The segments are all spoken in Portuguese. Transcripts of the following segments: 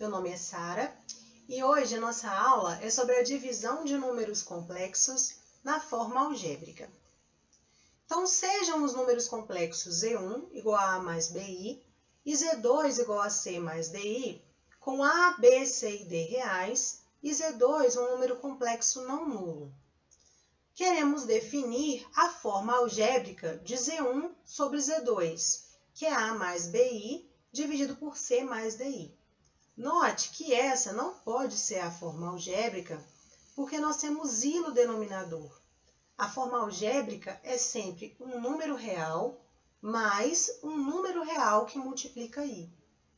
meu nome é Sara e hoje a nossa aula é sobre a divisão de números complexos na forma algébrica. Então, sejam os números complexos Z1 igual a A mais BI e Z2 igual a C mais DI, com A, B, C e D reais, e Z2 um número complexo não nulo. Queremos definir a forma algébrica de Z1 sobre Z2, que é A mais BI dividido por C mais DI. Note que essa não pode ser a forma algébrica, porque nós temos I no denominador. A forma algébrica é sempre um número real mais um número real que multiplica I.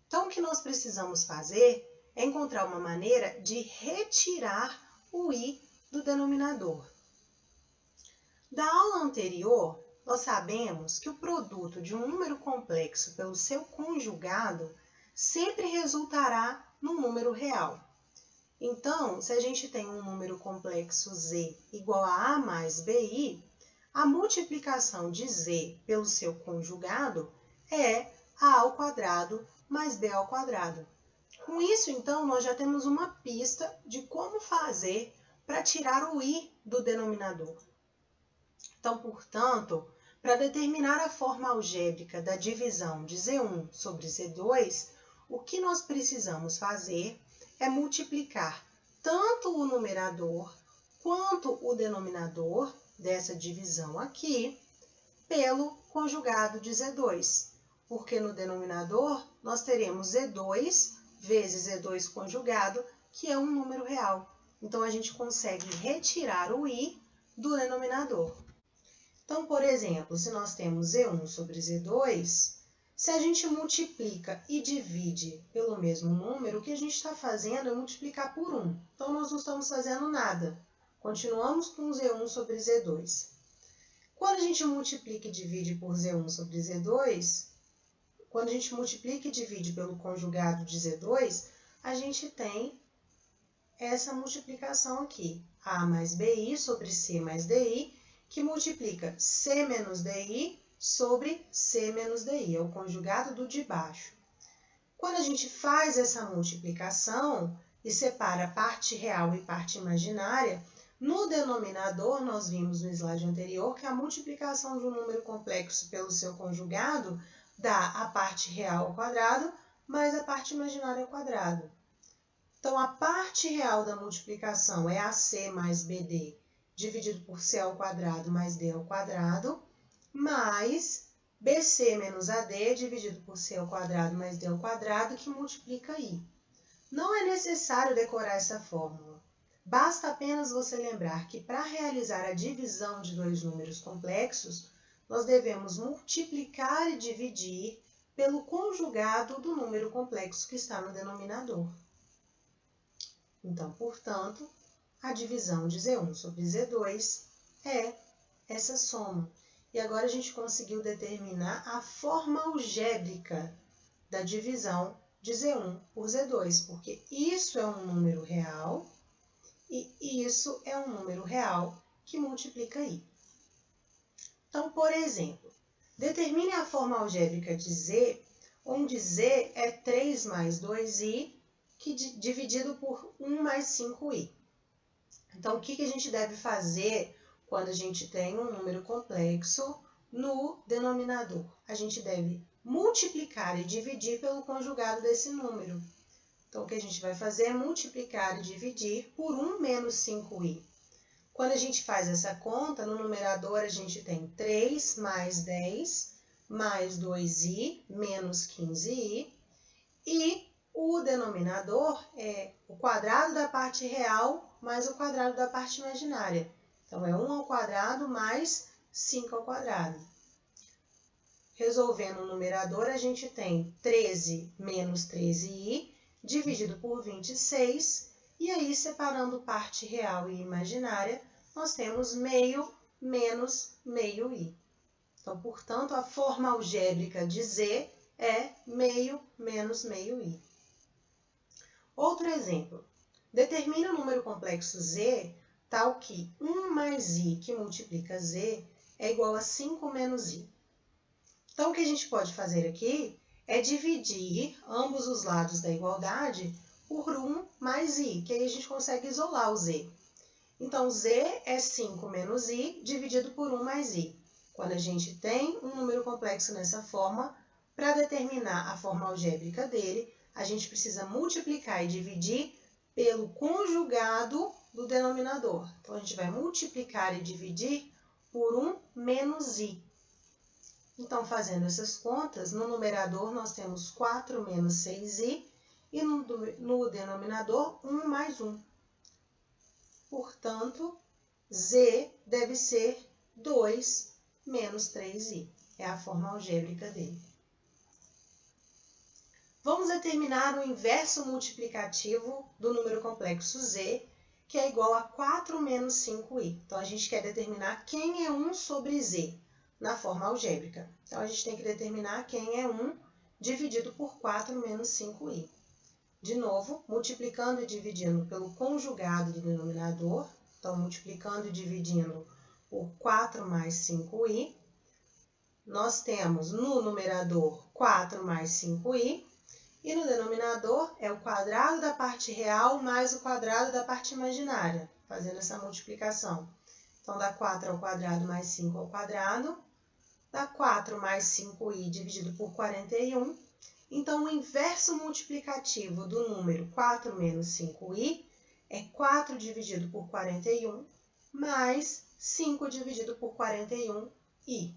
Então, o que nós precisamos fazer é encontrar uma maneira de retirar o I do denominador. Da aula anterior, nós sabemos que o produto de um número complexo pelo seu conjugado sempre resultará num número real. Então, se a gente tem um número complexo Z igual a A mais BI, a multiplicação de Z pelo seu conjugado é A ao quadrado mais B ao quadrado. Com isso, então, nós já temos uma pista de como fazer para tirar o I do denominador. Então, portanto, para determinar a forma algébrica da divisão de Z1 sobre Z2, o que nós precisamos fazer é multiplicar tanto o numerador quanto o denominador dessa divisão aqui pelo conjugado de Z2, porque no denominador nós teremos Z2 vezes Z2 conjugado, que é um número real. Então, a gente consegue retirar o I do denominador. Então, por exemplo, se nós temos Z1 sobre Z2, se a gente multiplica e divide pelo mesmo número, o que a gente está fazendo é multiplicar por 1. Então, nós não estamos fazendo nada. Continuamos com Z1 sobre Z2. Quando a gente multiplica e divide por Z1 sobre Z2, quando a gente multiplica e divide pelo conjugado de Z2, a gente tem essa multiplicação aqui. A mais BI sobre C mais DI, que multiplica C menos DI sobre C menos DI, é o conjugado do de baixo. Quando a gente faz essa multiplicação e separa parte real e parte imaginária, no denominador, nós vimos no slide anterior que a multiplicação de um número complexo pelo seu conjugado dá a parte real ao quadrado mais a parte imaginária ao quadrado. Então, a parte real da multiplicação é AC mais BD, dividido por C ao quadrado mais D ao quadrado, mais BC menos AD, dividido por C ao quadrado mais D ao quadrado, que multiplica I. Não é necessário decorar essa fórmula. Basta apenas você lembrar que para realizar a divisão de dois números complexos, nós devemos multiplicar e dividir pelo conjugado do número complexo que está no denominador. Então, portanto, a divisão de Z1 sobre Z2 é essa soma. E agora a gente conseguiu determinar a forma algébrica da divisão de Z1 por Z2, porque isso é um número real e isso é um número real que multiplica I. Então, por exemplo, determine a forma algébrica de Z, onde Z é 3 mais 2I, dividido por 1 mais 5I. Então, o que a gente deve fazer quando a gente tem um número complexo no denominador? A gente deve multiplicar e dividir pelo conjugado desse número. Então, o que a gente vai fazer é multiplicar e dividir por 1 menos 5i. Quando a gente faz essa conta, no numerador a gente tem 3 mais 10 mais 2i menos 15i. E o denominador é o quadrado da parte real mais o quadrado da parte imaginária. Então, é 1 ao quadrado mais 5 ao quadrado. Resolvendo o numerador, a gente tem 13 menos 13i dividido por 26. E aí, separando parte real e imaginária, nós temos meio menos meio i. Então, portanto, a forma algébrica de Z é meio menos meio i. Outro exemplo. Determine o número complexo Z tal que 1 mais i que multiplica Z é igual a 5 menos i. Então, o que a gente pode fazer aqui é dividir ambos os lados da igualdade por 1 mais i, que aí a gente consegue isolar o z. Então, z é 5 menos i dividido por 1 mais i. Quando a gente tem um número complexo nessa forma, para determinar a forma algébrica dele, a gente precisa multiplicar e dividir pelo conjugado do denominador. Então, a gente vai multiplicar e dividir por 1 menos i. Então, fazendo essas contas, no numerador nós temos 4 menos 6i e no denominador 1 mais 1. Portanto, z deve ser 2 menos 3i. É a forma algébrica dele. Vamos determinar o inverso multiplicativo do número complexo z, que é igual a 4 menos 5i. Então, a gente quer determinar quem é 1 sobre z na forma algébrica. Então, a gente tem que determinar quem é 1 dividido por 4 menos 5i. De novo, multiplicando e dividindo pelo conjugado do denominador. Então, multiplicando e dividindo por 4 mais 5i. Nós temos no numerador 4 mais 5i. E no denominador é o quadrado da parte real mais o quadrado da parte imaginária, fazendo essa multiplicação. Então, dá 4 ao quadrado mais 5 ao quadrado, dá 4 mais 5i dividido por 41. Então, o inverso multiplicativo do número 4 menos 5i é 4 dividido por 41 mais 5 dividido por 41i.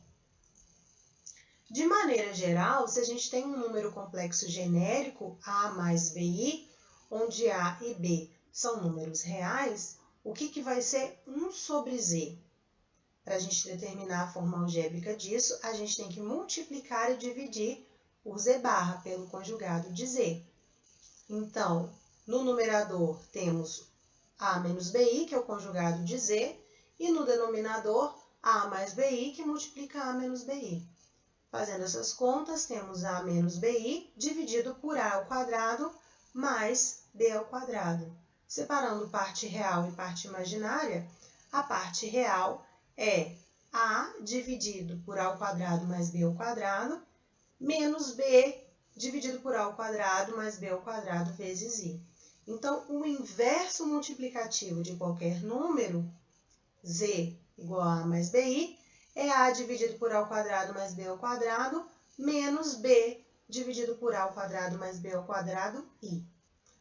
De maneira geral, se a gente tem um número complexo genérico, a mais bi, onde a e b são números reais, o que vai ser 1 sobre z? Para a gente determinar a forma algébrica disso, a gente tem que multiplicar e dividir por z barra, pelo conjugado de z. Então, no numerador temos a menos bi, que é o conjugado de z, e no denominador, a mais bi, que multiplica a menos bi. Fazendo essas contas, temos a menos bi dividido por a ao quadrado mais b ao quadrado. Separando parte real e parte imaginária, a parte real é a dividido por a ao quadrado mais b ao quadrado, menos b dividido por a ao quadrado mais b ao quadrado vezes i. Então, o inverso multiplicativo de qualquer número, z igual a mais bi, é a dividido por a ao quadrado mais b ao quadrado, menos b dividido por a ao quadrado mais b ao quadrado, i.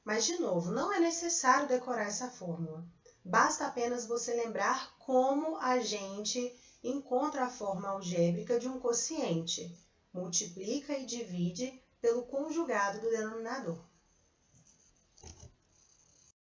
Mas, de novo, não é necessário decorar essa fórmula. Basta apenas você lembrar como a gente encontra a forma algébrica de um quociente. Multiplica e divide pelo conjugado do denominador.